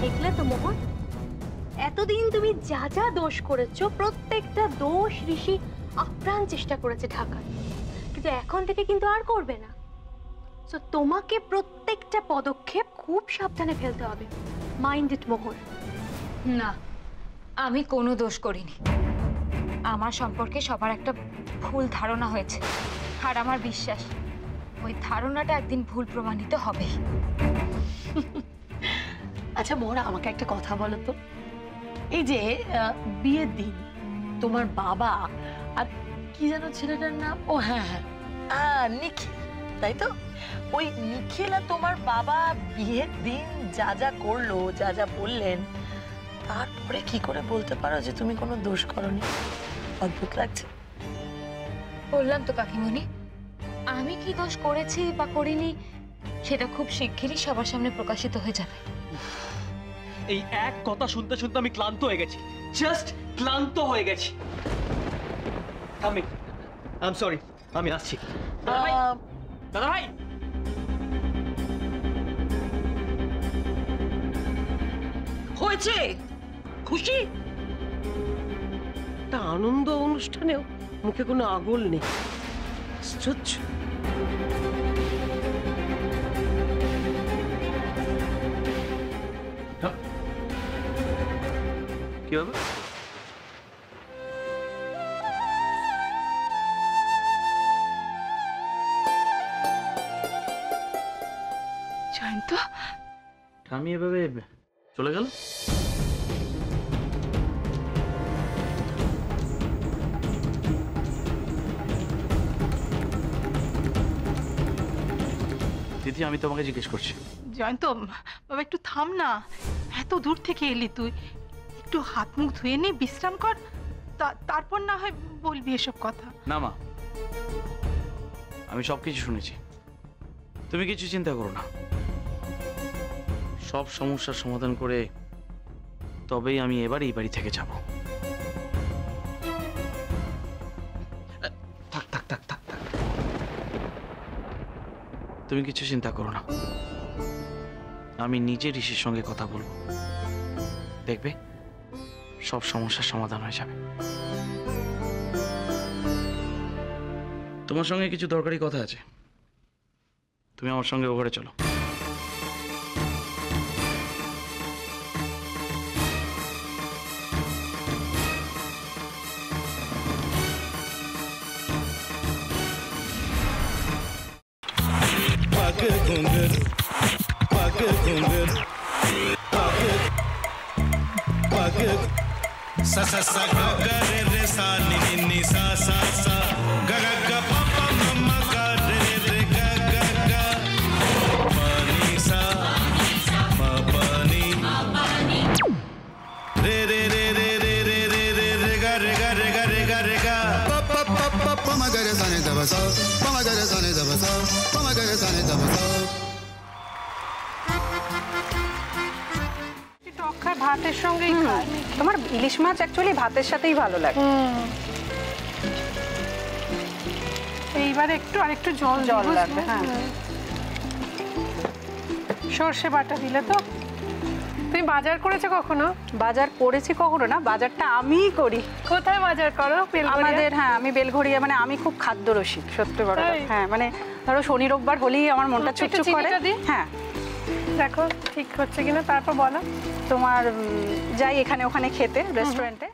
দেখলে তো মোহন, এতদিন তুমি যা যা দোষ করেছো প্রত্যেকটা দোষ ঋষি আপ্রাণ চেষ্টা করেছে ঢাকার, কিন্তু এখন থেকে কিন্তু আর করবে না। তো তোমাকে প্রত্যেকটা পদক্ষেপ খুব সাবধানে ফেলতে হবে। মাইন্ড ইট মোহন। না, আমি কোনো দোষ করিনি। আমার সম্পর্কে সবার একটা ভুল ধারণা হয়েছে, আর আমার বিশ্বাস ওই ধারণাটা একদিন ভুল প্রমাণিত হবেই। আচ্ছা মোহন, আমাকে একটা কথা বলো তো, এই যে বিয়ের দিন তোমার বাবা আর কি যেন ছেলেটার নাম, ও হ্যাঁ হ্যাঁ নিখিল, তাই তো? ওই নিখিল আর তোমার বাবা বিয়ের দিন যা যা করলো, যা যা বললেন, তারপরে কি করে বলতে পারো যে তুমি কোনো দোষ করোনি? অদ্ভুত লাগছে। বললাম তো কাকিমণি, আমি কি দোষ করেছি বা করিনি সেটা খুব শিগগিরই সবার সামনে প্রকাশিত হয়ে যাবে। এই এক কথা শুনতে শুনতে আমি ক্লান্ত হয়ে গেছি, জাস্ট ক্লান্ত হয়ে গেছি। আই এম সরি, আমি আসছি। দাদা ভাই, হয়েছে খুশি? একটা আনন্দ অনুষ্ঠানেও মুখে কোনো আগল নেই। আশ্চর্য। কি হবে? জয়ন্ত, আমি এভাবে চলে গেল? দিদি, আমি তোমাকে জিজ্ঞেস করছি। জয়ন্ত বাবা, একটু থাম না, এত দূর থেকে এলি তুই, একটু হাত মুখ ধুয়ে নে, বিশ্রাম কর, তারপর না হয় বলবি এসব কথা। না মা, আমি সবকিছু শুনেছি, তুমি কিছু চিন্তা করো না। সব সমস্যার সমাধান করে তবেই আমি এবার এই বাড়ি থেকে যাব। থাক থাক থাক থাক থাক, তুমি কিছু চিন্তা করো না, আমি নিজে ঋষির সঙ্গে কথা বলবো, দেখবে সব সমস্যার সমাধান হয়ে যাবে। তোমার সঙ্গে কিছু দরকারি কথা আছে, তুমি আমার সঙ্গে ও ঘরে চলো। sa sa sa ga ga re re sa ni ni ni sa sa sa ga ga ga pa pa ma ma ga re re ga ga ga pa ni sa ma pa ni re re re re re re re re re ga re ga re ga re ga re ga pa pa pa pa pa ma ga re sa ni da ba sa pa ma ga re sa ni da ba sa pa ma ga re sa ni da ba sa ভাতের সঙ্গেই খাই। তোমার ইলিশ মাছ actually ভাতের সাথেই ভালো লাগে। এইবার একটু আরেকটু জল লাগবে। হ্যাঁ, সর্ষে বাটা দিলে তো। তুমি বাজার করেছো কখনো? বাজার করেছি কখনো না, বাজারটা আমিই করি। কোথায় বাজার করো? আমাদের, হ্যাঁ আমি বেলঘড়িয়া, মানে আমি খুব খাদ্য রসিক, সত্যি বড় কথা। হ্যাঁ মানে ধরো শনি রোববার হলেই আমার মনটা চুপচুপ করে। হ্যাঁ দেখো ঠিক হচ্ছে কিনা, তারপর বলো। তোমার যাই এখানে ওখানে খেতে রেস্টুরেন্টে।